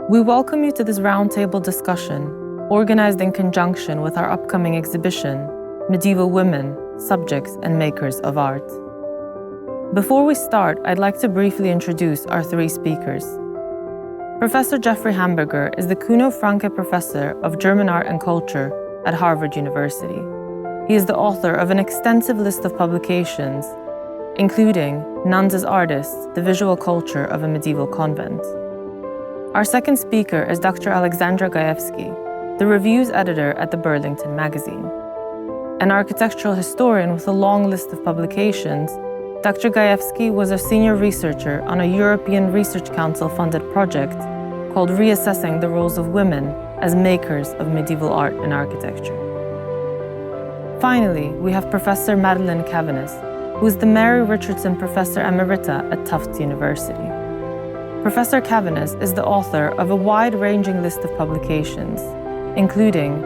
We welcome you to this roundtable discussion, organized in conjunction with our upcoming exhibition, Medieval Women, Subjects and Makers of Art. Before we start, I'd like to briefly introduce our three speakers. Professor Jeffrey Hamburger is the Kuno Franke Professor of German Art and Culture at Harvard University. He is the author of an extensive list of publications, including Nanza's Artists, the Visual Culture of a Medieval Convent. Our second speaker is Dr. Alexandra Gajewski, the reviews editor at the Burlington magazine. An architectural historian with a long list of publications, Dr. Gajewski was a senior researcher on a European Research Council-funded project called Reassessing the Roles of Women as Makers of Medieval Art and Architecture. Finally, we have Professor Madeline Caviness, who is the Mary Richardson Professor Emerita at Tufts University. Professor Caviness is the author of a wide-ranging list of publications, including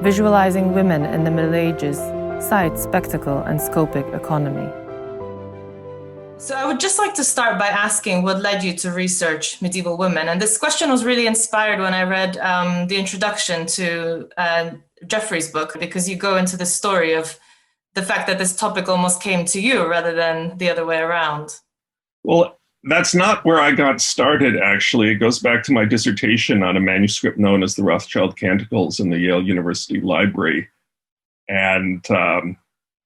Visualizing Women in the Middle Ages, Sight, Spectacle, and Scopic Economy. So I would just like to start by asking what led you to research medieval women. And this question was really inspired when I read the introduction to Jeffrey's book, because you go into the story of the fact that this topic almost came to you rather than the other way around. Well, that's not where I got started, actually. It goes back to my dissertation on a manuscript known as the Rothschild Canticles in the Yale University Library. And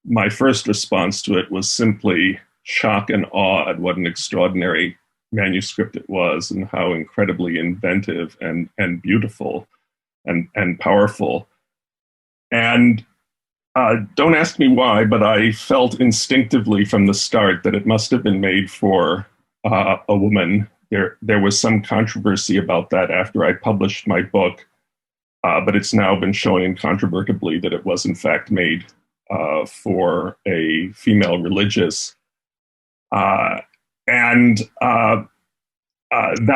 my first response to it was simply shock and awe at what an extraordinary manuscript it was and how incredibly inventive and beautiful and powerful. And don't ask me why, but I felt instinctively from the start that it must have been made for a woman. There was some controversy about that after I published my book, but it's now been shown incontrovertibly that it was in fact made for a female religious. And that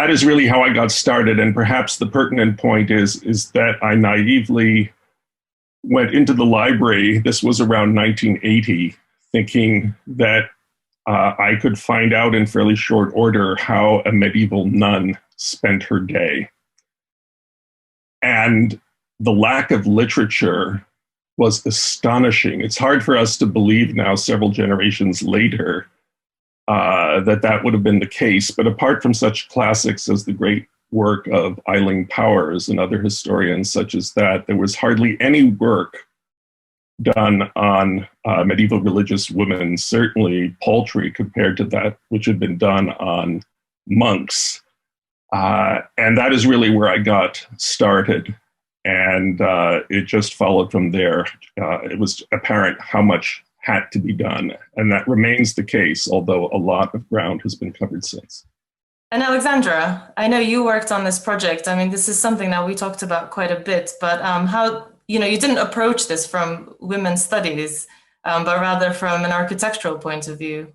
is really how I got started. And perhaps the pertinent point is that I naively went into the library, this was around 1980, thinking that I could find out in fairly short order how a medieval nun spent her day. And the lack of literature was astonishing. It's hard for us to believe now, several generations later, that would have been the case. But apart from such classics as the great work of Eileen Powers and other historians such as that, there was hardly any work done on medieval religious women, certainly paltry compared to that which had been done on monks. And that is really where I got started. And it just followed from there. It was apparent how much had to be done. And that remains the case, although a lot of ground has been covered since. And Alexandra, I know you worked on this project. I mean, this is something that we talked about quite a bit, but how, you didn't approach this from women's studies, but rather from an architectural point of view.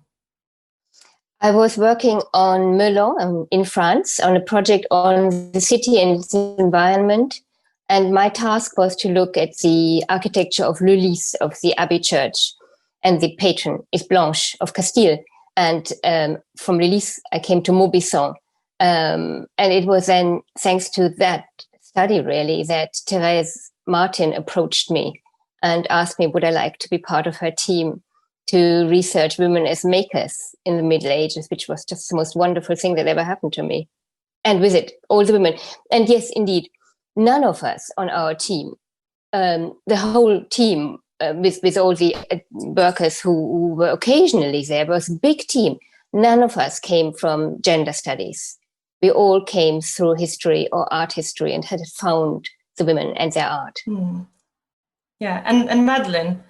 I was working on Melun in France on a project on the city and its environment. And my task was to look at the architecture of Le Lys, of the Abbey Church, and the patron is Blanche of Castile. And from Le Lys, I came to Maubuisson. And it was then thanks to that study, really, that Thérèse Martin approached me and asked me would I like to be part of her team to research women as makers in the Middle Ages, which was just the most wonderful thing that ever happened to me. And with it, all the women. And yes, indeed, none of us on our team, the whole team, with all the workers who were occasionally there, was a big team. None of us came from gender studies. We all came through history or art history and had found the women and their art. Yeah, and Madeline,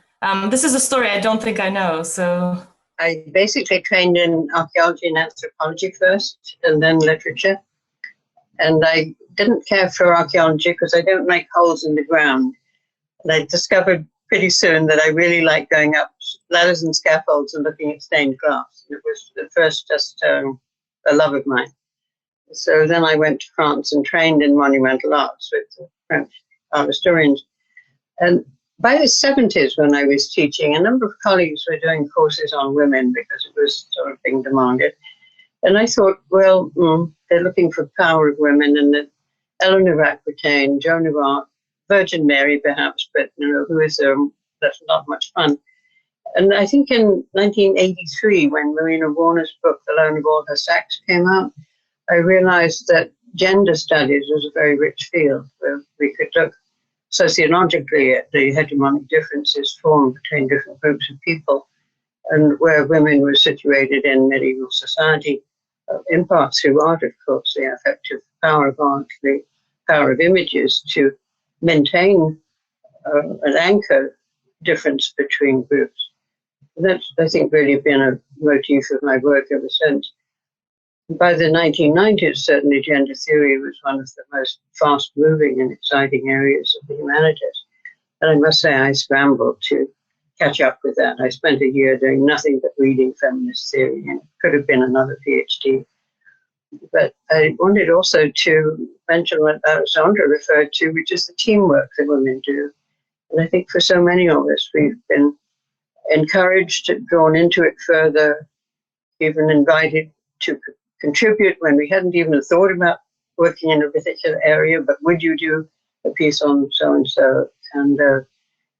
this is a story I don't think I know, so... I basically trained in archaeology and anthropology first, and then literature. And I didn't care for archaeology because I don't like holes in the ground. And I discovered pretty soon that I really like going up ladders and scaffolds and looking at stained glass. It was at first just a love of mine. So then I went to France and trained in monumental arts with the French art historians. And by the 70s, when I was teaching, a number of colleagues were doing courses on women because it was sort of being demanded. And I thought, well, they're looking for power of women, and that Eleanor of Aquitaine, Joan of Arc, Virgin Mary, perhaps, but who is there? That's not much fun. And I think in 1983, when Marina Warner's book, The Loan of All Her Sex, came out, I realized that gender studies was a very rich field where we could look sociologically at the hegemonic differences formed between different groups of people and where women were situated in medieval society, in part through art, of course, the affective power of art, the power of images to maintain an anchor difference between groups. That's, I think, really been a motif of my work ever since. By the 1990s, certainly gender theory was one of the most fast-moving and exciting areas of the humanities. And I must say I scrambled to catch up with that. I spent a year doing nothing but reading feminist theory, and it could have been another PhD. But I wanted also to mention what Alexandra referred to, which is the teamwork that women do. And I think for so many of us, we've been encouraged, drawn into it further, even invited to contribute when we hadn't even thought about working in a particular area, but would you do a piece on so-and-so? And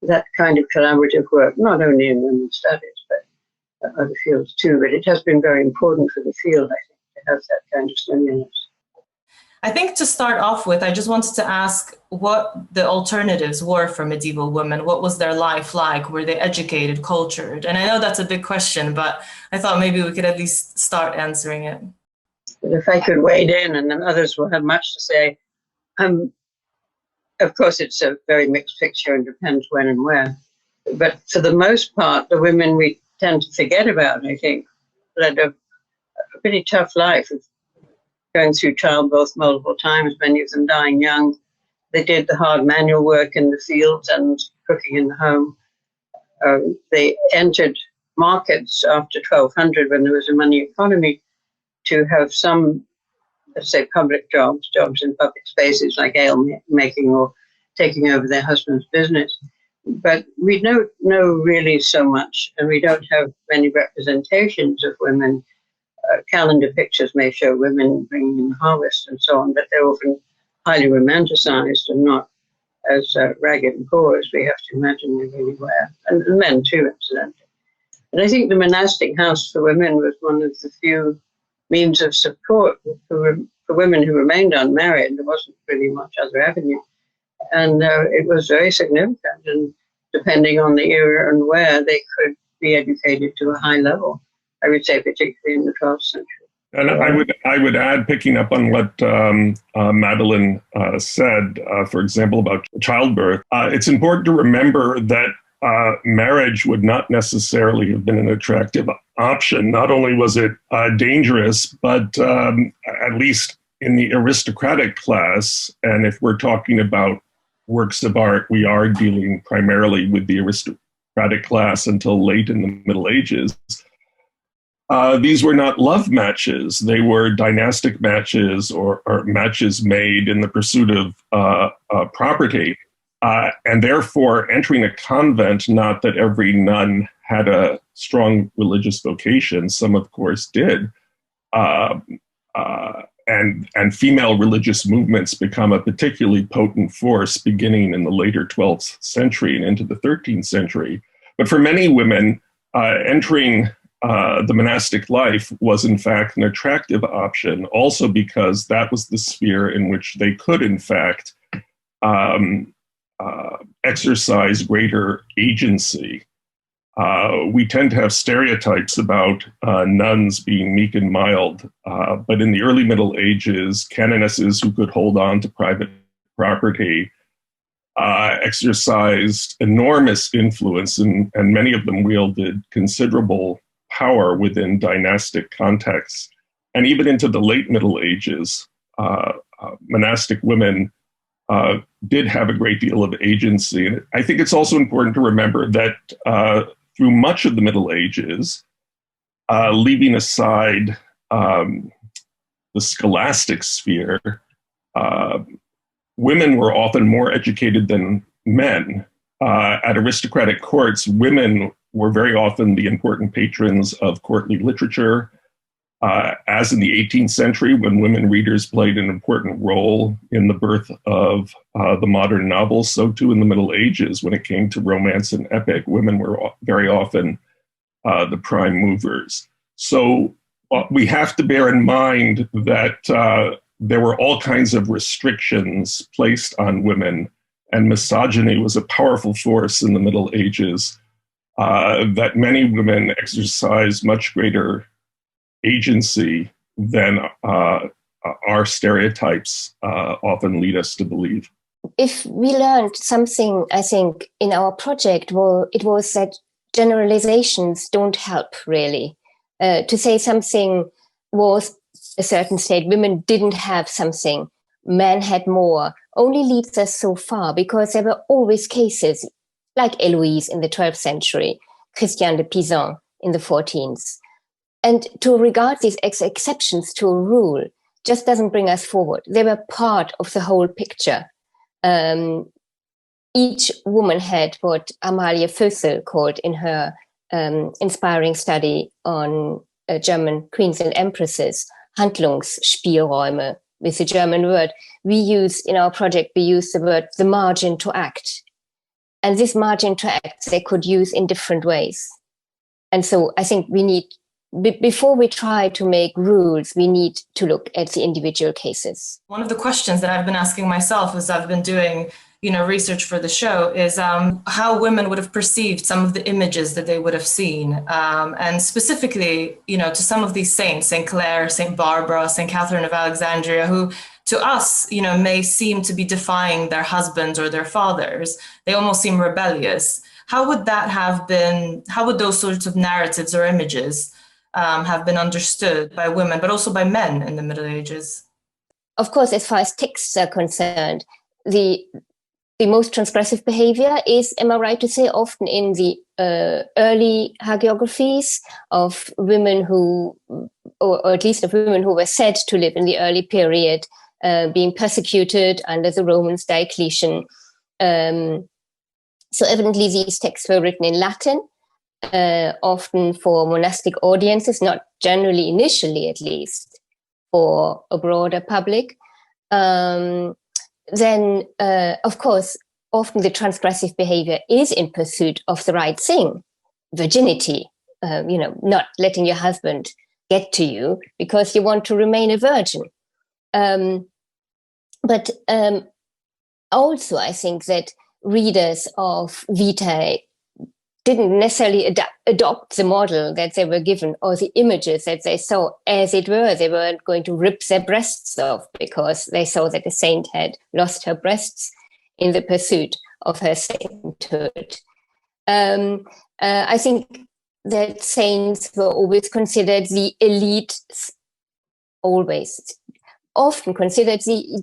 that kind of collaborative work, not only in women's studies, but other fields too. But it has been very important for the field, I think, to have that kind of stimulus. I think to start off with, I just wanted to ask what the alternatives were for medieval women. What was their life like? Were they educated, cultured? And I know that's a big question, but I thought maybe we could at least start answering it. If I could wade in, and then others will have much to say. Of course, it's a very mixed picture and depends when and where. But for the most part, the women we tend to forget about, I think, led a pretty tough life of going through childbirth multiple times, many of them dying young. They did the hard manual work in the fields and cooking in the home. They entered markets after 1200 when there was a money economy to have some, let's say, public jobs in public spaces like ale making or taking over their husband's business. But we don't know really so much, and we don't have many representations of women. Calendar pictures may show women bringing in the harvest and so on, but they're often highly romanticized and not as ragged and poor as we have to imagine they really were, and men too, incidentally. And I think the monastic house for women was one of the few means of support for women who remained unmarried. There wasn't really much other avenue. And it was very significant. And depending on the era and where, they could be educated to a high level, I would say, particularly in the 12th century. And I would add, picking up on what Madeline said, for example, about childbirth, it's important to remember that marriage would not necessarily have been an attractive option. Not only was it dangerous, but at least in the aristocratic class, and if we're talking about works of art, we are dealing primarily with the aristocratic class until late in the Middle Ages. These were not love matches. They were dynastic matches or matches made in the pursuit of property. And therefore, entering a convent, not that every nun had a strong religious vocation, some of course did, and female religious movements become a particularly potent force beginning in the later 12th century and into the 13th century. But for many women, entering the monastic life was in fact an attractive option, also because that was the sphere in which they could in fact exercise greater agency. We tend to have stereotypes about nuns being meek and mild, but in the early Middle Ages, canonesses who could hold on to private property exercised enormous influence, and many of them wielded considerable power within dynastic contexts. And even into the late Middle Ages, monastic women did have a great deal of agency. And I think it's also important to remember that through much of the Middle Ages, leaving aside the scholastic sphere, women were often more educated than men. At aristocratic courts, women were very often the important patrons of courtly literature. As in the 18th century, when women readers played an important role in the birth of the modern novel, so too in the Middle Ages, when it came to romance and epic, women were very often the prime movers. So we have to bear in mind that there were all kinds of restrictions placed on women, and misogyny was a powerful force in the Middle Ages, that many women exercised much greater agency than our stereotypes often lead us to believe. If we learned something, I think, in our project, well, it was that generalizations don't help, really. To say something was a certain state, women didn't have something, men had more, only leads us so far, because there were always cases like Eloise in the 12th century, Christian de Pizan in the 14th. And to regard these exceptions to a rule just doesn't bring us forward. They were part of the whole picture. Each woman had what Amalie Fössel called in her inspiring study on German queens and empresses, Handlungsspielräume, with the German word. We use, in our project, we use the word the margin to act. And this margin to act, they could use in different ways. And so I think we need, before we try to make rules, we need to look at the individual cases. One of the questions that I've been asking myself as I've been doing, research for the show is how women would have perceived some of the images that they would have seen. And specifically, to some of these saints, St. Clare, St. Barbara, St. Catherine of Alexandria, who to us, may seem to be defying their husbands or their fathers. They almost seem rebellious. How would those sorts of narratives or images have been understood by women, but also by men in the Middle Ages? Of course, as far as texts are concerned, the most transgressive behavior is, am I right to say, often in the early hagiographies of women who, or at least of women who were said to live in the early period, being persecuted under the Romans, Diocletian. So evidently these texts were written in Latin, often for monastic audiences, not generally, initially at least, for a broader public. Then, of course, often the transgressive behavior is in pursuit of the right thing, virginity, not letting your husband get to you because you want to remain a virgin. But also, I think that readers of Vitae didn't necessarily adopt the model that they were given or the images that they saw as it were. They weren't going to rip their breasts off because they saw that the saint had lost her breasts in the pursuit of her sainthood. I think that saints were always considered the elite,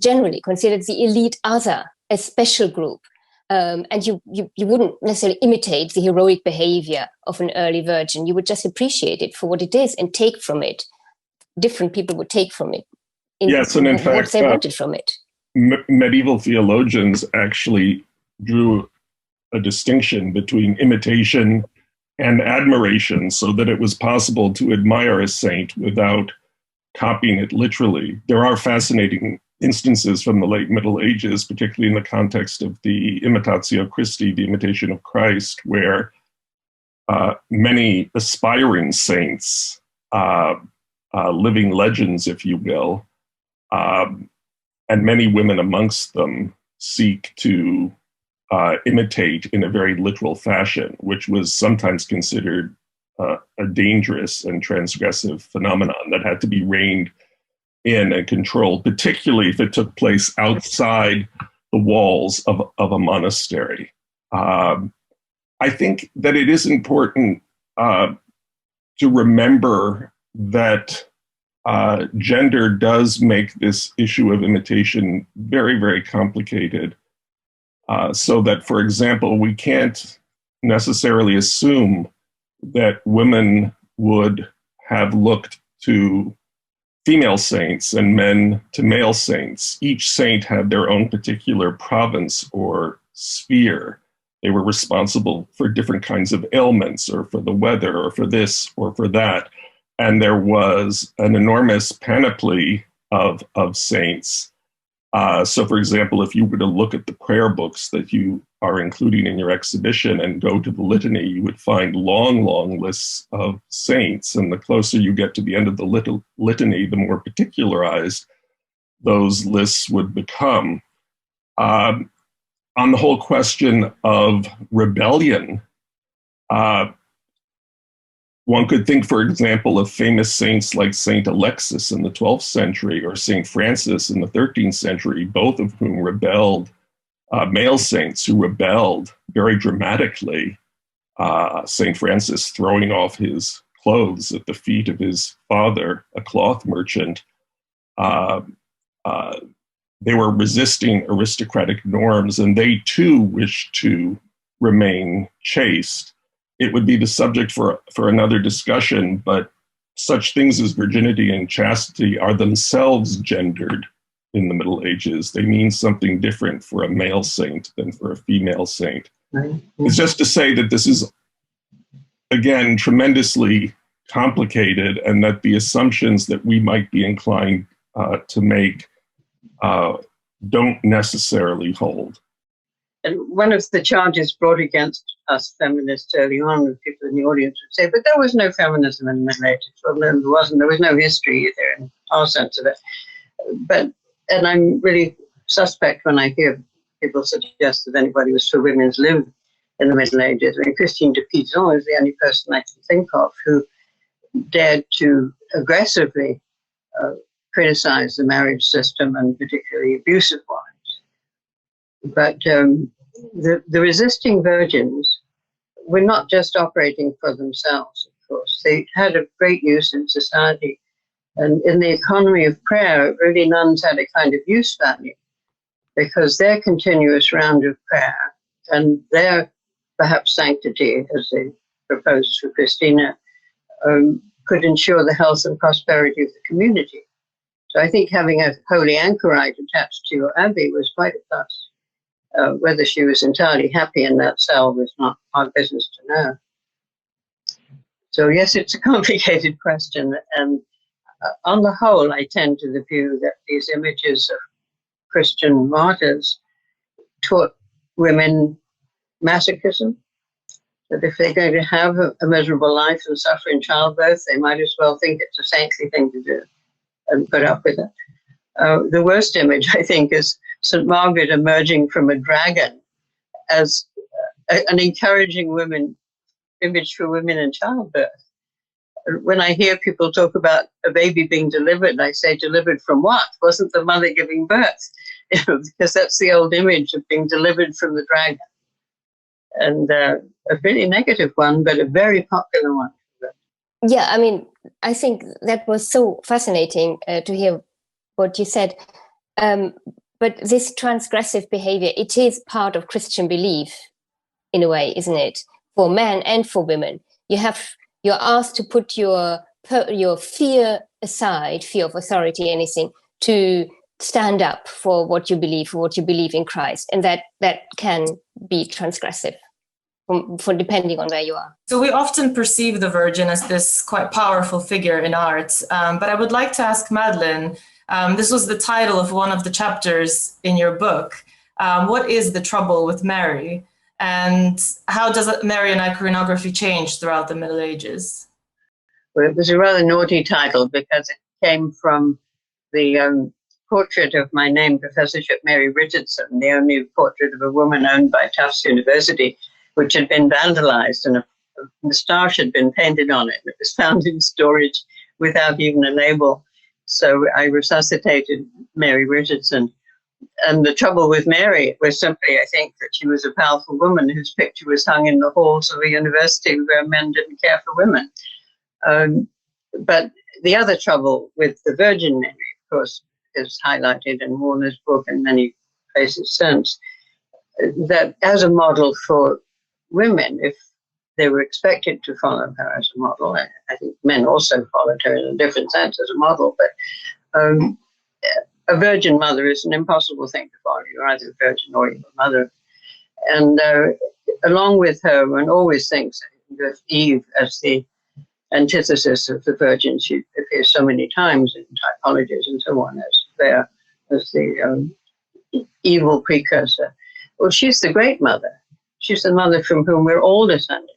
generally considered the elite other, a special group. And you wouldn't necessarily imitate the heroic behavior of an early virgin. You would just appreciate it for what it is and take from it. Different people would take from it. Yes, and in fact, what they wanted from it. Medieval theologians actually drew a distinction between imitation and admiration, so that it was possible to admire a saint without copying it literally. There are fascinating instances from the late Middle Ages, particularly in the context of the Imitatio Christi, the imitation of Christ, where many aspiring saints, living legends, if you will, and many women amongst them seek to imitate in a very literal fashion, which was sometimes considered a dangerous and transgressive phenomenon that had to be reined in and controlled, particularly if it took place outside the walls of a monastery. I think that it is important to remember that gender does make this issue of imitation very, very complicated. So that, for example, we can't necessarily assume that women would have looked to female saints and men to male saints. Each saint had their own particular province or sphere. They were responsible for different kinds of ailments, or for the weather, or for this, or for that. and there was an enormous panoply of saints. So, for example, if you were to look at the prayer books that you are including in your exhibition and go to the litany, you would find long, long lists of saints. And the closer you get to the end of the litany, the more particularized those lists would become. On the whole question of rebellion, one could think, for example, of famous saints like Saint Alexis in the 12th century or Saint Francis in the 13th century, both of whom rebelled, male saints who rebelled very dramatically. Saint Francis throwing off his clothes at the feet of his father, a cloth merchant. They were resisting aristocratic norms, and they too wished to remain chaste. It would be the subject for another discussion, but such things as virginity and chastity are themselves gendered in the Middle Ages. They mean something different for a male saint than for a female saint. It's just to say that this is, again, tremendously complicated, and that the assumptions that we might be inclined to make don't necessarily hold. And one of the charges brought against us feminists early on, with people in the audience would say, but there was no feminism in the Middle Ages. Well, no, there wasn't. There was no history either in our sense of it. And I'm really suspect when I hear people suggest that anybody was for women's live in the Middle Ages. I mean, Christine de Pizan is the only person I can think of who dared to aggressively criticize the marriage system, and particularly abusive wives. But the resisting virgins were not just operating for themselves, of course. They had a great use in society. And in the economy of prayer, really nuns had a kind of use value, because their continuous round of prayer and their perhaps sanctity, as they proposed for Christina, could ensure the health and prosperity of the community. So I think having a holy anchorite attached to your abbey was quite a plus. Whether she was entirely happy in that cell was not our business to know. So yes, it's a complicated question. And on the whole, I tend to the view that these images of Christian martyrs taught women masochism. That if they're going to have a miserable life and suffer in childbirth, they might as well think it's a saintly thing to do and put up with it. The worst image, I think, is St. Margaret emerging from a dragon as an encouraging image for women in childbirth. When I hear people talk about a baby being delivered, I say, delivered from what? Wasn't the mother giving birth? Because that's the old image of being delivered from the dragon. And a really negative one, but a very popular one. Yeah, I mean, I think that was so fascinating to hear what you said. But this transgressive behavior, it is part of Christian belief in a way, isn't it? For men and for women. You're asked to put your fear aside, fear of authority, anything, to stand up for what you believe in Christ. And that can be transgressive for depending on where you are. So we often perceive the Virgin as this quite powerful figure in art. But I would like to ask Madeline, this was the title of one of the chapters in your book. What is the trouble with Mary? And how does Marian iconography change throughout the Middle Ages? Well, it was a rather naughty title because it came from the portrait of my name, Professorship Mary Richardson, the only portrait of a woman owned by Tufts University, which had been vandalized and a moustache had been painted on it. It was found in storage without even a label. So I resuscitated Mary Richardson. And the trouble with Mary was simply, I think, that she was a powerful woman whose picture was hung in the halls of a university where men didn't care for women. But the other trouble with the Virgin Mary, of course, is highlighted in Warner's book and many places since, that as a model for women, if they were expected to follow her as a model, I think men also followed her in a different sense as a model, but a virgin mother is an impossible thing to follow. You're either a virgin or you're a mother. And along with her, one always thinks of Eve as the antithesis of the Virgin. She appears so many times in typologies and so on as the evil precursor. Well, she's the Great Mother. She's the mother from whom we're all descended.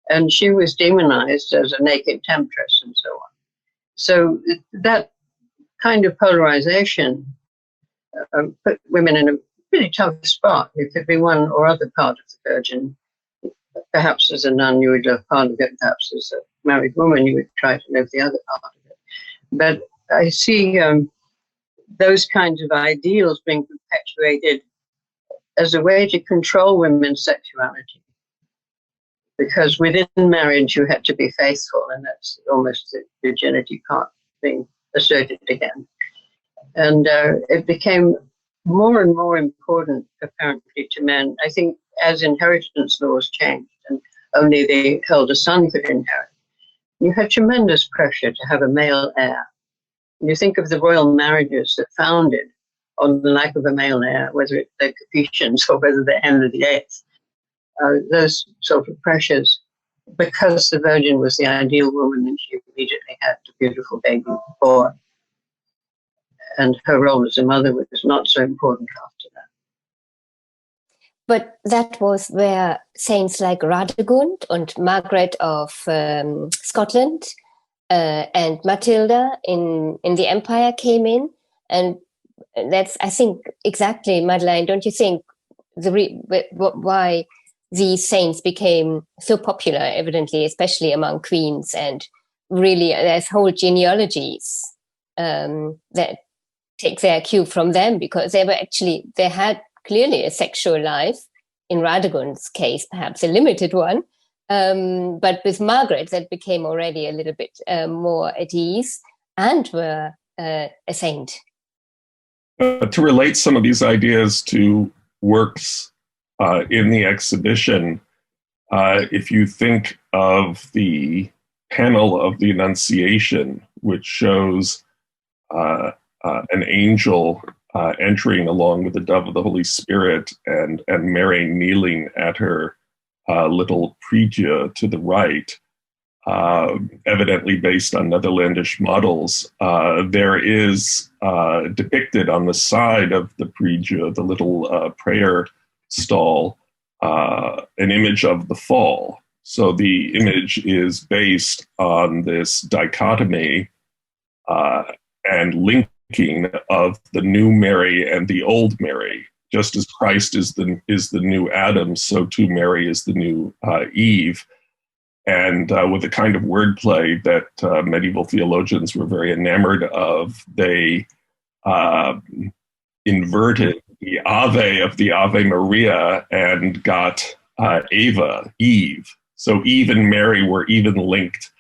And she was demonized as a naked temptress and so on. So that kind of polarization put women in a really tough spot. It could be one or other part of the Virgin. Perhaps as a nun, you would love part of it. Perhaps as a married woman, you would try to live the other part of it. But I see those kinds of ideals being perpetuated as a way to control women's sexuality. Because within marriage, you had to be faithful, and that's almost the virginity part being asserted again. And it became more and more important, apparently, to men, I think, as inheritance laws changed, and only the elder son could inherit. You had tremendous pressure to have a male heir. You think of the royal marriages that founded on the lack of a male heir, whether they're Capetians or whether they're Henry VIII. Those sort of pressures, because the Virgin was the ideal woman, and she immediately had a beautiful baby boy. And her role as a mother was not so important after that. But that was where saints like Radegund and Margaret of Scotland and Matilda in the Empire came in. And that's, I think, exactly, Madeline, don't you think, why these saints became so popular, evidently, especially among queens, and really there's whole genealogies that take their cue from them, because they had clearly a sexual life. In Radegund's case, perhaps a limited one, but with Margaret, that became already a little bit more at ease, and were a saint. To relate some of these ideas to works in the exhibition, if you think of the panel of the Annunciation, which shows an angel entering along with the dove of the Holy Spirit, and Mary kneeling at her little prie-dieu to the right, evidently based on Netherlandish models. There is depicted on the side of the prie-dieu, the little prayer stall, an image of the fall. So the image is based on this dichotomy and linking of the new Mary and the old Mary. Just as Christ is the new Adam, so too Mary is the new Eve. And with the kind of wordplay that medieval theologians were very enamored of, they inverted the Ave of the Ave Maria and got Eva, Eve. So Eve and Mary were even linked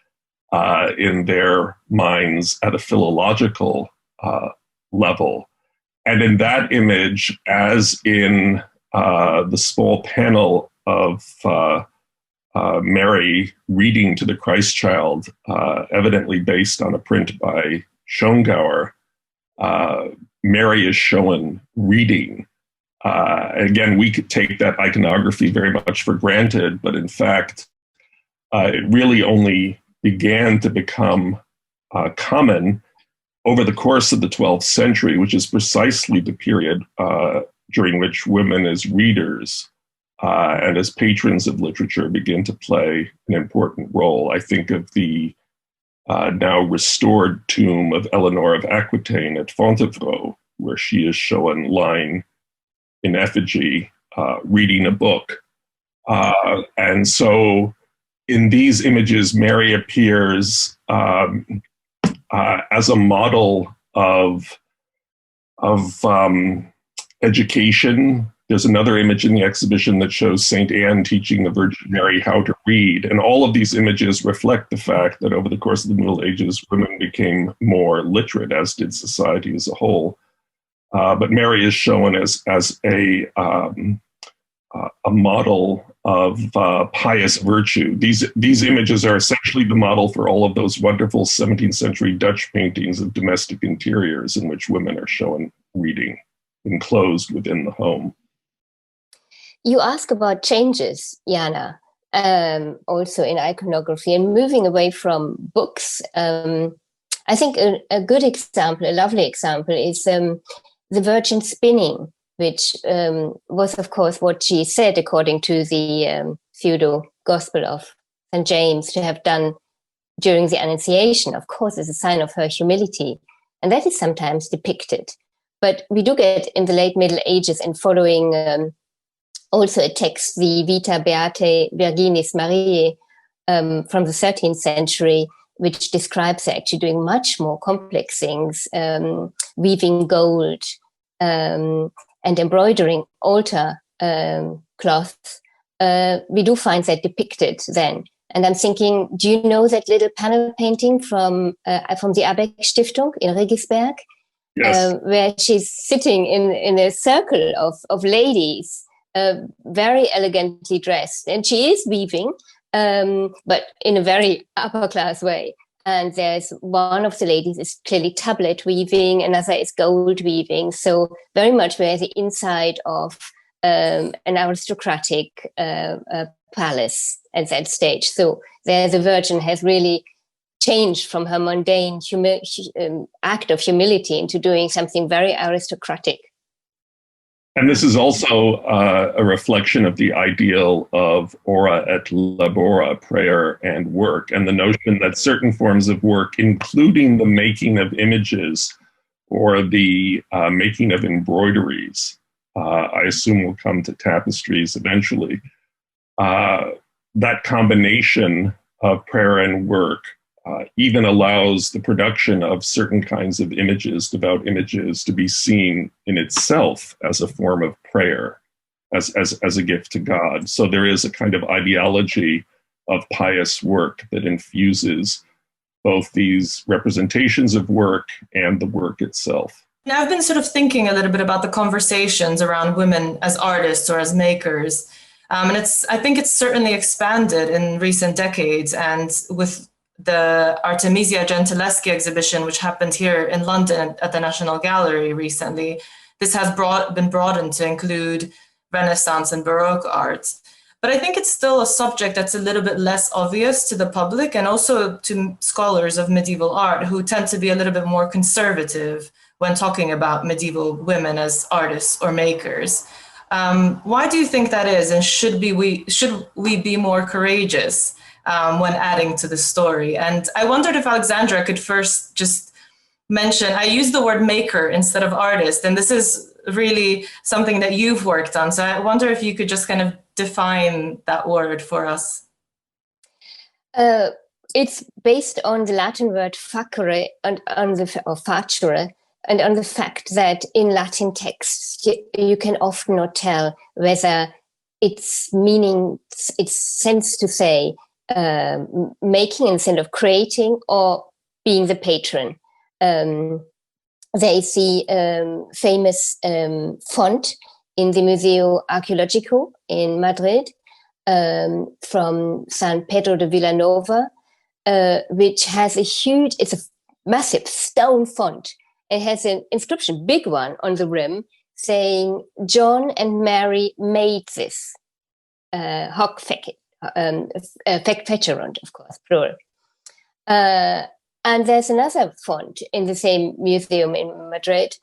in their minds at a philological level. And in that image, as in the small panel of Mary reading to the Christ child, evidently based on a print by Schongauer, Mary is shown reading. Again, we could take that iconography very much for granted, but in fact, it really only began to become common over the course of the 12th century, which is precisely the period during which women as readers and as patrons of literature begin to play an important role. I think of the now restored tomb of Eleanor of Aquitaine at Fontevraud, where she is shown lying in effigy, reading a book. And so in these images, Mary appears as a model of education. There's another image in the exhibition that shows Saint Anne teaching the Virgin Mary how to read. And all of these images reflect the fact that over the course of the Middle Ages, women became more literate, as did society as a whole. But Mary is shown as a model of pious virtue. These images are essentially the model for all of those wonderful 17th century Dutch paintings of domestic interiors in which women are shown reading, enclosed within the home. You ask about changes, Jana. also in iconography, and moving away from books. I think a good example, a lovely example, is the Virgin spinning, which was, of course, what she said according to the pseudo Gospel of St. James to have done during the Annunciation, of course, is a sign of her humility. And that is sometimes depicted. But we do get in the late Middle Ages and following also a text, the Vita Beatae Virginis Mariae from the 13th century, which describes her actually doing much more complex things, weaving gold and embroidering altar cloths. We do find that depicted then. And I'm thinking, do you know that little panel painting from the Abeck Stiftung in Regisberg? Yes. Where she's sitting in a circle of ladies, very elegantly dressed. And she is weaving, but in a very upper class way. And there's one of the ladies is clearly tablet weaving, another is gold weaving. So very much where the inside of an aristocratic palace at that stage. So there the Virgin has really changed from her mundane act of humility into doing something very aristocratic. And this is also a reflection of the ideal of ora et labora, prayer and work, and the notion that certain forms of work, including the making of images or the making of embroideries, I assume will come to tapestries eventually, that combination of prayer and work even allows the production of certain kinds of images, devout images, to be seen in itself as a form of prayer, as a gift to God. So there is a kind of ideology of pious work that infuses both these representations of work and the work itself. Now, I've been sort of thinking a little bit about the conversations around women as artists or as makers. And I think it's certainly expanded in recent decades. And with the Artemisia Gentileschi exhibition, which happened here in London at the National Gallery recently, this has been broadened to include Renaissance and Baroque art. But I think it's still a subject that's a little bit less obvious to the public and also to scholars of medieval art who tend to be a little bit more conservative when talking about medieval women as artists or makers. Why do you think that is? And should we be more courageous when adding to the story? And I wondered if Alexandra could first just mention, I use the word maker instead of artist, and this is really something that you've worked on. So I wonder if you could just kind of define that word for us. It's based on the Latin word facere or facere, and on the fact that in Latin texts, you can often not tell whether its meaning, its sense to say, making instead of creating or being the patron. There is the famous font in the Museo Arqueológico in Madrid from San Pedro de Villanova, which has it's a massive stone font. It has an inscription, big one, on the rim saying, John and Mary made this, hoc fecit, fecerunt, of course, plural. And there's another font in the same museum in Madrid,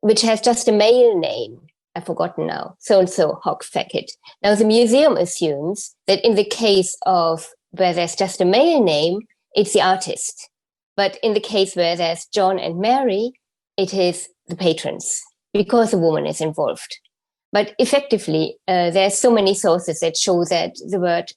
which has just a male name. I've forgotten now, so-and-so hoc fecit. Now, the museum assumes that in the case of where there's just a male name, it's the artist. But in the case where there's John and Mary, it is the patrons, because a woman is involved. But effectively, there's so many sources that show that the word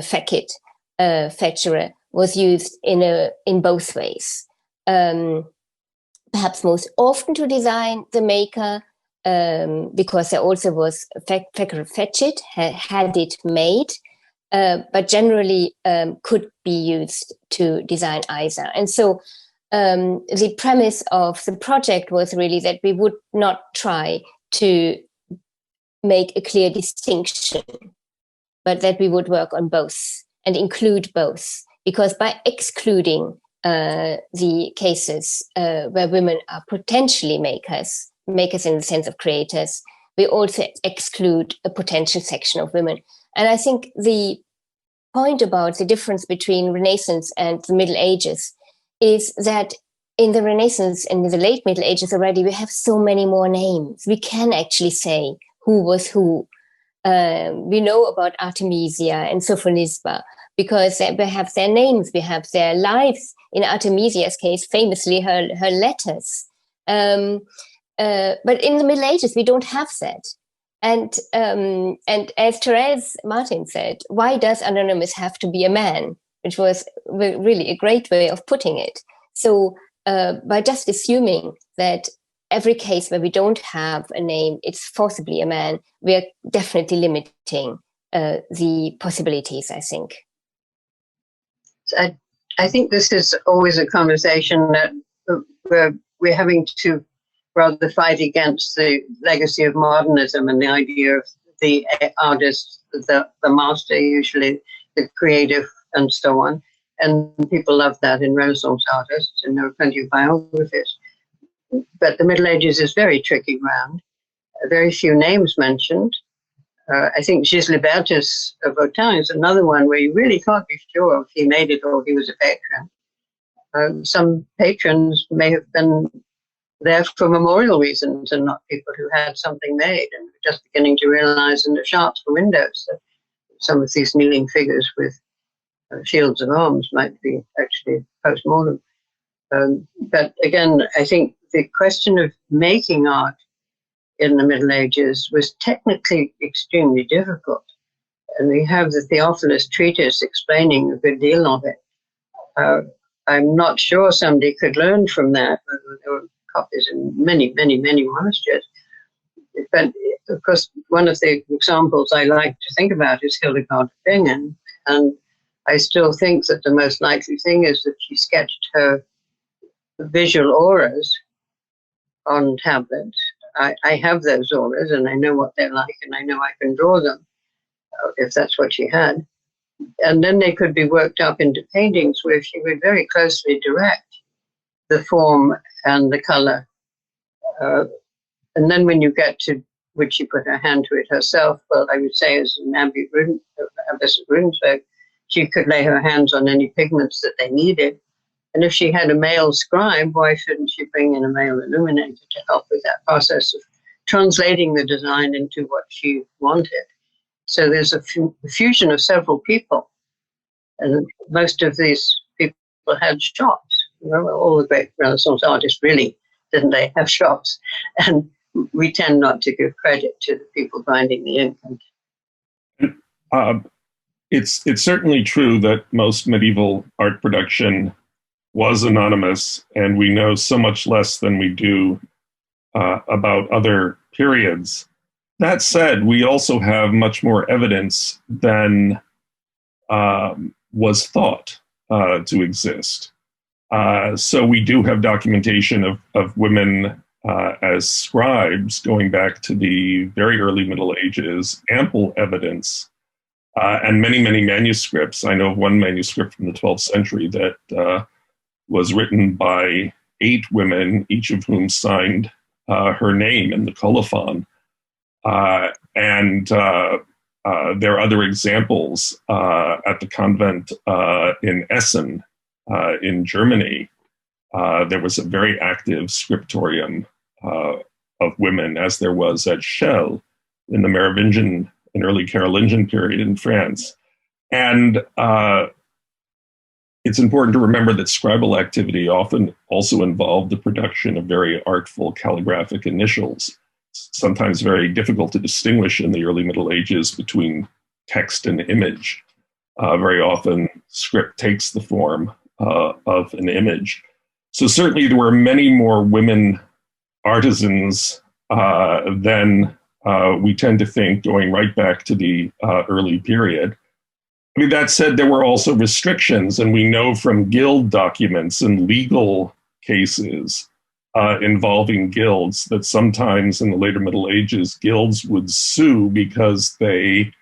fecit, fecere, was used in both ways. Perhaps most often to design the maker, because there also was fecere fecit, had it made, but generally could be used to design either. And so the premise of the project was really that we would not try to make a clear distinction, but that we would work on both and include both. Because by excluding the cases where women are potentially makers in the sense of creators, we also exclude a potential section of women. And I think the point about the difference between Renaissance and the Middle Ages is that in the Renaissance and in the late Middle Ages already, we have so many more names. We can actually say who was who. We know about Artemisia and Sophonisba because we have their names, we have their lives. In Artemisia's case, famously her letters. But in the Middle Ages, we don't have that. And as Therese Martin said, why does Anonymous have to be a man? Which was really a great way of putting it. So by just assuming that every case where we don't have a name, it's forcibly a man, we are definitely limiting the possibilities, I think. I think this is always a conversation that we're having to rather fight against the legacy of modernism and the idea of the artist, the master, usually the creative, and so on. And people love that in Renaissance artists, and there are plenty of biographies. But the Middle Ages is very tricky ground. Very few names mentioned. I think Gilles Libertus of Autun is another one where you really can't be sure if he made it or he was a patron. Some patrons may have been there for memorial reasons and not people who had something made and were just beginning to realize in the shops for windows that some of these kneeling figures with shields of arms might be actually post-mortem. But again, I think the question of making art in the Middle Ages was technically extremely difficult. And we have the Theophilus treatise explaining a good deal of it. I'm not sure somebody could learn from that. There were copies in many, many, many monasteries. But of course, one of the examples I like to think about is Hildegard of Bingen. And I still think that the most likely thing is that she sketched her visual auras on tablets. I have those auras and I know what they're like and I know I can draw them if that's what she had. And then they could be worked up into paintings where she would very closely direct the form and the color. And then when you get to, would she put her hand to it herself? Well, I would say as an Abbess of Runsberg, she could lay her hands on any pigments that they needed. And if she had a male scribe, why shouldn't she bring in a male illuminator to help with that process of translating the design into what she wanted? So there's a fusion of several people. And most of these people had shops. You know, all the great Renaissance artists really, didn't they, have shops? And we tend not to give credit to the people grinding the ink. It's certainly true that most medieval art production was anonymous, and we know so much less than we do about other periods. That said, we also have much more evidence than was thought to exist. So we do have documentation of women as scribes going back to the very early Middle Ages, ample evidence, and many, many manuscripts. I know of one manuscript from the 12th century that was written by 8 women, each of whom signed her name in the colophon. And there are other examples at the convent in Essen in Germany. There was a very active scriptorium of women, as there was at Chelles in the Merovingian and early Carolingian period in France. And it's important to remember that scribal activity often also involved the production of very artful calligraphic initials, sometimes very difficult to distinguish in the early Middle Ages between text and image. Very often, script takes the form of an image. So certainly there were many more women artisans than we tend to think, going right back to the early period. I mean, that said, there were also restrictions, and we know from guild documents and legal cases involving guilds that sometimes in the later Middle Ages, guilds would sue because they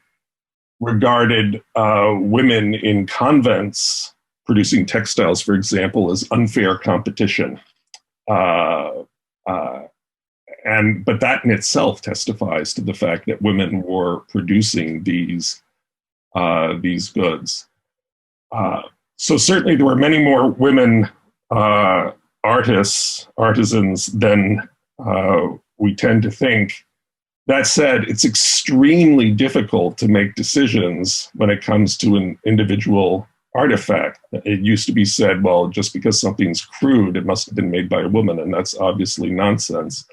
regarded women in convents producing textiles, for example, as unfair competition. But that in itself testifies to the fact that women were producing these these goods. So certainly there were many more women artisans than we tend to think. That said, it's extremely difficult to make decisions when it comes to an individual artifact. It used to be said, well, just because something's crude, it must have been made by a woman, and that's obviously nonsense.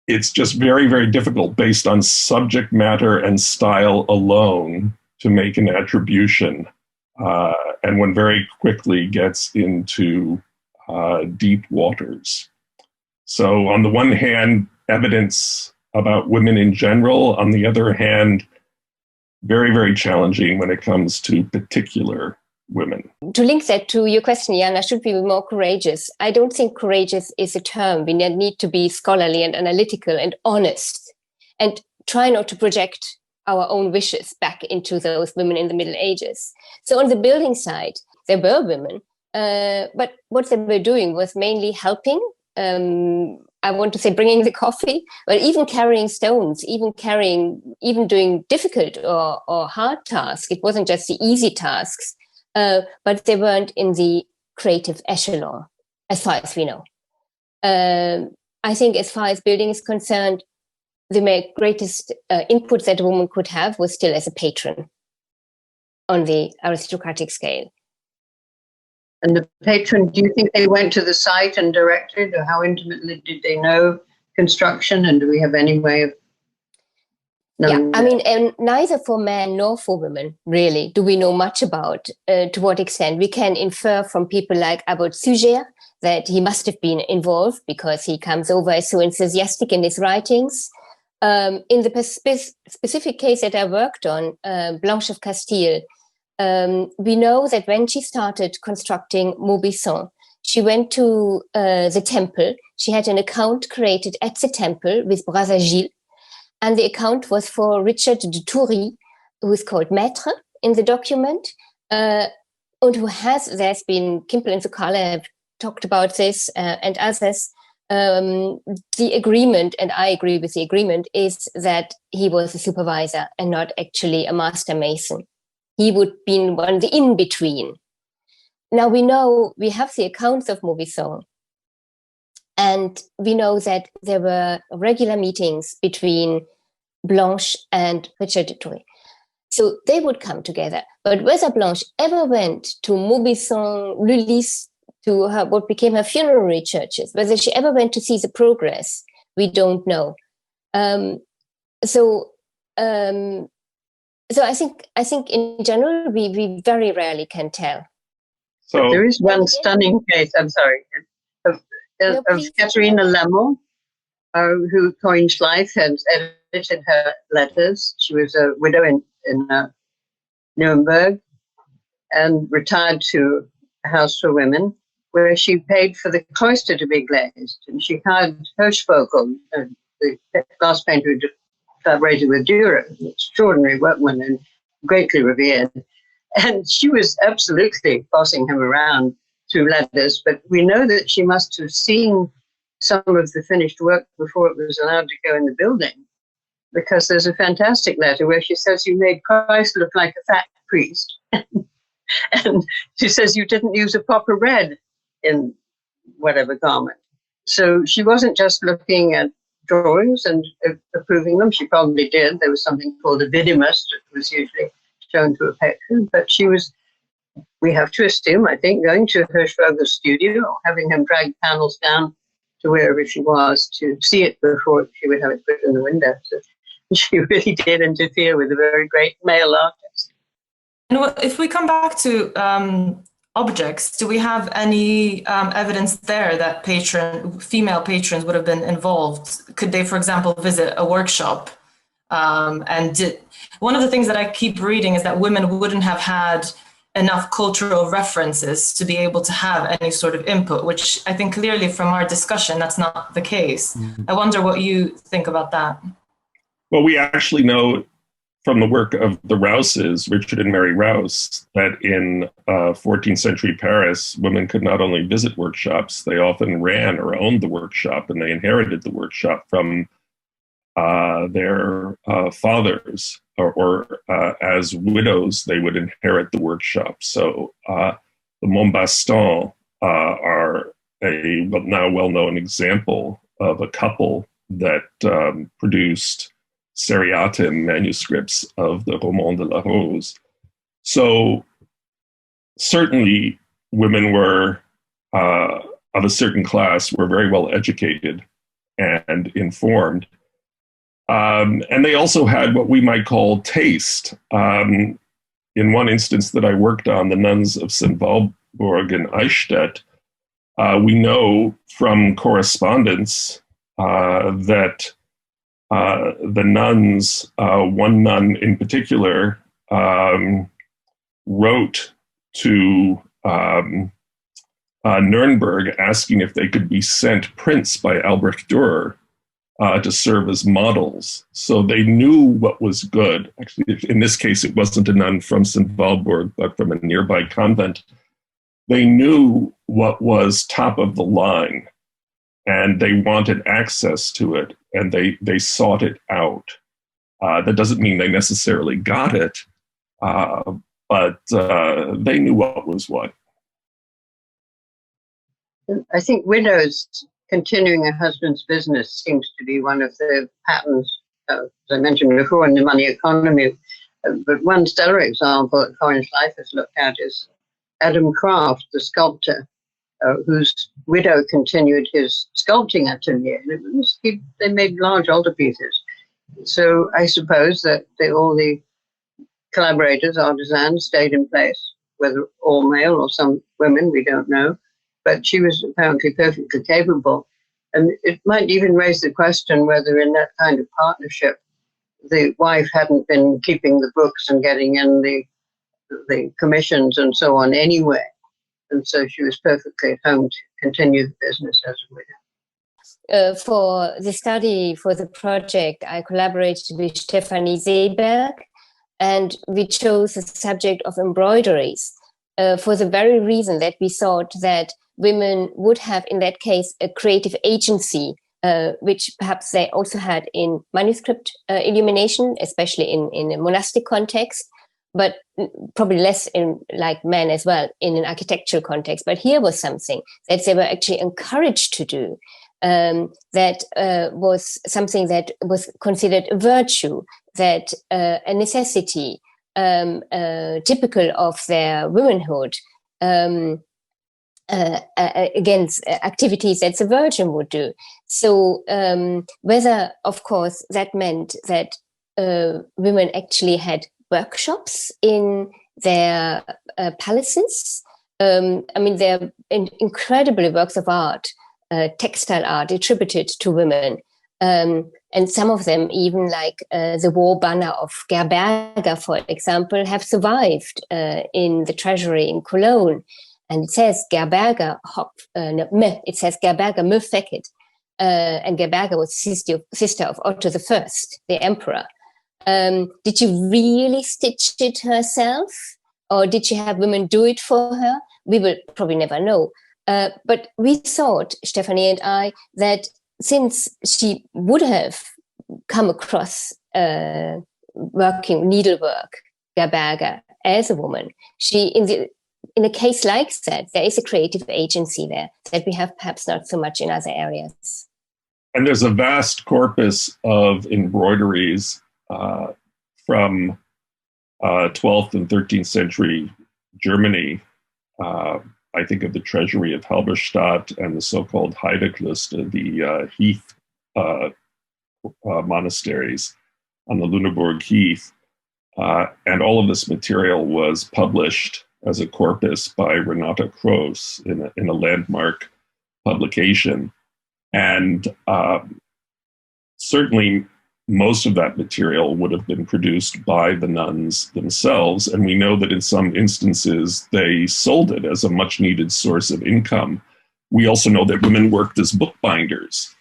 It's just very, very difficult based on subject matter and style alone to make an attribution. And one very quickly gets into deep waters. So on the one hand, evidence about women in general. On the other hand, very, very challenging when it comes to particular women. To link that to your question, Jana, should we be more courageous? I don't think courageous is a term. We need to be scholarly and analytical and honest and try not to project our own wishes back into those women in the Middle Ages. So on the building side, there were women, but what they were doing was mainly helping. I want to say bringing the coffee, but even carrying stones, even doing difficult or hard tasks. It wasn't just the easy tasks, but they weren't in the creative echelon, as far as we know. I think as far as building is concerned, the greatest input that a woman could have was still as a patron on the aristocratic scale. And the patron, do you think they went to the site and directed, or how intimately did they know construction? And do we have any way of knowing? Yeah, I mean, and neither for men nor for women, really, do we know much about to what extent. We can infer from people like Abbot Suger that he must have been involved because he comes over as so enthusiastic in his writings. In the specific case that I worked on, Blanche of Castile, we know that when she started constructing Maubuisson, she went to the temple. She had an account created at the temple with Brother Gilles, and the account was for Richard de Toury, who is called Maître in the document, and who there's been, Kimpel and Zuccalla have talked about this, and others. The agreement, and I agree with the agreement, is that he was a supervisor and not actually a master mason. He would be the in-between. Now we have the accounts of Maubuisson, and we know that there were regular meetings between Blanche and Richard de Toury. So they would come together. But whether Blanche ever went to Maubuisson, Lully's, to what became her funerary churches, whether she ever went to see the progress, we don't know. So I think in general we very rarely can tell. So but there is one stunning case. I'm sorry, of Katharina Lemel, who coined life, had edited her letters. She was a widow in Nuremberg and retired to a house for women, where she paid for the cloister to be glazed, and she hired Hirschvogel, the glass painter who collaborated with Dürer, an extraordinary workman and greatly revered. And she was absolutely bossing him around through letters, but we know that she must have seen some of the finished work before it was allowed to go in the building, because there's a fantastic letter where she says, "You made Christ look like a fat priest." And she says, "You didn't use a proper red in whatever garment." So she wasn't just looking at drawings and approving them. She probably did. There was something called a vidimus that was usually shown to a patron, but she was, we have to assume, I think, going to Hirschvogel's studio, or having him drag panels down to wherever she was to see it before she would have it put in the window. So she really did interfere with a very great male artist. And if we come back to objects, do we have any evidence there that female patrons would have been involved? Could they, for example, visit a workshop? One of the things that I keep reading is that women wouldn't have had enough cultural references to be able to have any sort of input, which I think clearly from our discussion, that's not the case. I wonder what you think about that. Well, we actually know from the work of the Rouses, Richard and Mary Rouse, that in 14th century Paris, women could not only visit workshops, they often ran or owned the workshop, and they inherited the workshop from their fathers, or as widows, they would inherit the workshop. So the Montbaston are a now well-known example of a couple that produced seriatim manuscripts of the Roman de la Rose. So certainly women were of a certain class were very well educated and informed. And they also had what we might call taste. In one instance that I worked on, the nuns of St. Walburg in Eichstätt, we know from correspondence that the nuns, one nun in particular, wrote to Nuremberg asking if they could be sent prints by Albrecht Dürer to serve as models. So they knew what was good. Actually, in this case, it wasn't a nun from St. Walburg, but from a nearby convent. They knew what was top of the line, and they wanted access to it, and they sought it out. That doesn't mean they necessarily got it, but they knew what was what. I think widows continuing a husband's business seems to be one of the patterns, as I mentioned before, in the money economy. But one stellar example that Corin's Life has looked at is Adam Kraft, the sculptor, whose widow continued his sculpting atelier. They made large altarpieces. So I suppose that all the collaborators, artisans, stayed in place, whether all male or some women, we don't know. But she was apparently perfectly capable. And it might even raise the question whether in that kind of partnership, the wife hadn't been keeping the books and getting in the commissions and so on anyway. And so she was perfectly at home to continue the business as a widow. For the study, for the project, I collaborated with Stefanie Seeberg, and we chose the subject of embroideries for the very reason that we thought that women would have, in that case, a creative agency, which perhaps they also had in manuscript illumination, especially in a monastic context, but probably less in like men as well in an architectural context. But here was something that they were actually encouraged to do. That was something that was considered a virtue, that a necessity, typical of their womanhood, against activities that the Virgin would do. So whether, of course, that meant that women actually had workshops in their palaces. I mean, there are incredible works of art, textile art attributed to women. And some of them, even like the war banner of Gerberga, for example, have survived in the treasury in Cologne. And it says Gerberga, it says Gerberga me fecit. And Gerberga was sister of Otto I, the emperor. Did she really stitch it herself? Or did she have women do it for her? We will probably never know. But we thought, Stefanie and I, that since she would have come across working needlework, Gerberga, as a woman, she, in a case like that, there is a creative agency there that we have perhaps not so much in other areas. And there's a vast corpus of embroideries from 12th and 13th century Germany. I think of the treasury of Halberstadt and the so-called Heidekloster, the Heath monasteries on the Lüneburg Heath. And all of this material was published as a corpus by Renata Kroos in a landmark publication. And certainly most of that material would have been produced by the nuns themselves. And we know that in some instances, they sold it as a much needed source of income. We also know that women worked as bookbinders,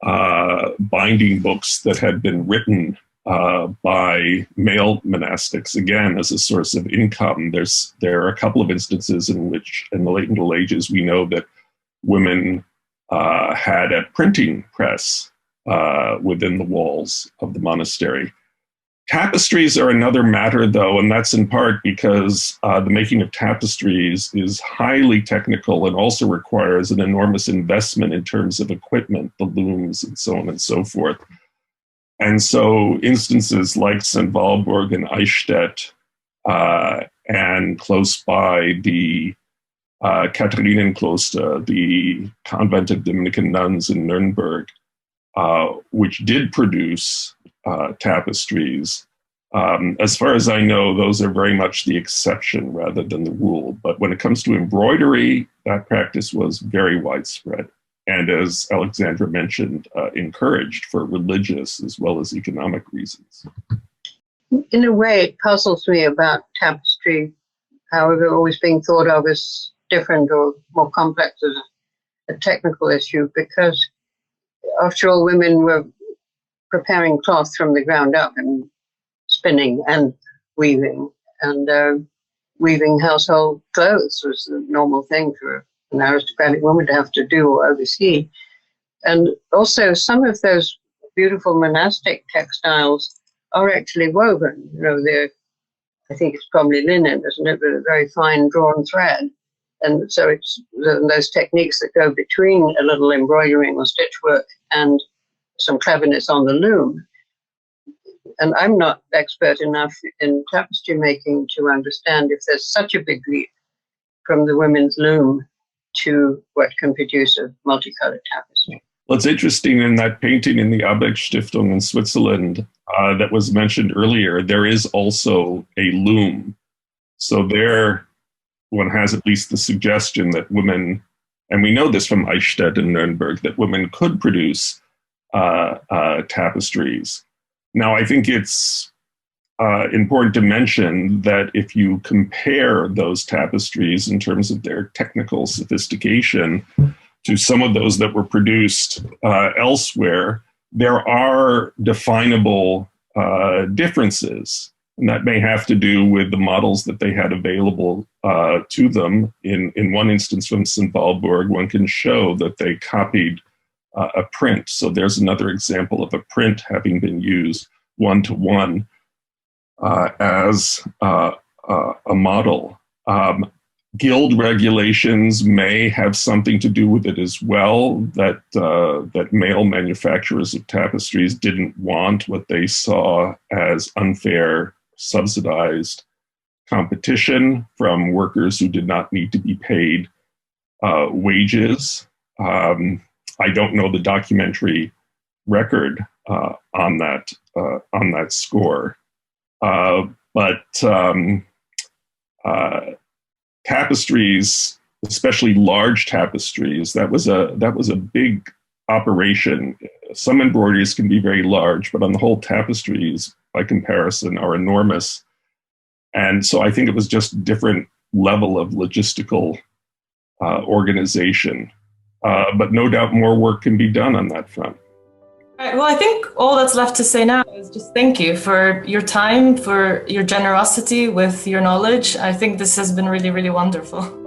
binding books that had been written by male monastics, again, as a source of income. There are a couple of instances in which, in the late Middle Ages, we know that women had a printing press within the walls of the monastery. Tapestries are another matter, though, and that's in part because the making of tapestries is highly technical and also requires an enormous investment in terms of equipment, the looms, and so on and so forth. And so instances like St. Walburg and Eichstätt, and close by the Katharinenkloster, the convent of Dominican nuns in Nuremberg, which did produce tapestries. As far as I know, those are very much the exception rather than the rule. But when it comes to embroidery, that practice was very widespread. And as Alexandra mentioned, encouraged for religious as well as economic reasons. In a way, it puzzles me about tapestry, however, always being thought of as different or more complex as a technical issue, because after all, women were preparing cloth from the ground up and spinning and weaving, and weaving household clothes was the normal thing for an aristocratic woman to have to do or oversee. And also some of those beautiful monastic textiles are actually woven. You know, I think it's probably linen, isn't it? But a very fine drawn thread. And so it's those techniques that go between a little embroidering or stitchwork and some cleverness on the loom. And I'm not expert enough in tapestry making to understand if there's such a big leap from the women's loom to what can produce a multicolored tapestry. Well, it's interesting in that painting in the Abeck Stiftung in Switzerland that was mentioned earlier, there is also a loom. So there one has at least the suggestion that women, and we know this from Eichstätt and Nuremberg, that women could produce tapestries. Now, I think it's important to mention that if you compare those tapestries in terms of their technical sophistication to some of those that were produced elsewhere, there are definable differences. And that may have to do with the models that they had available to them. In one instance from St. Walburg, one can show that they copied a print. So there's another example of a print having been used one-to-one as a model. Guild regulations may have something to do with it as well, that male manufacturers of tapestries didn't want what they saw as unfair, subsidized competition from workers who did not need to be paid wages. I don't know the documentary record on that score, but tapestries, especially large tapestries, that was a big operation. Some embroideries can be very large, but on the whole, tapestries, by comparison, are enormous. And so I think it was just a different level of logistical organization. But no doubt more work can be done on that front. All right, well, I think all that's left to say now is just thank you for your time, for your generosity with your knowledge. I think this has been really, really wonderful.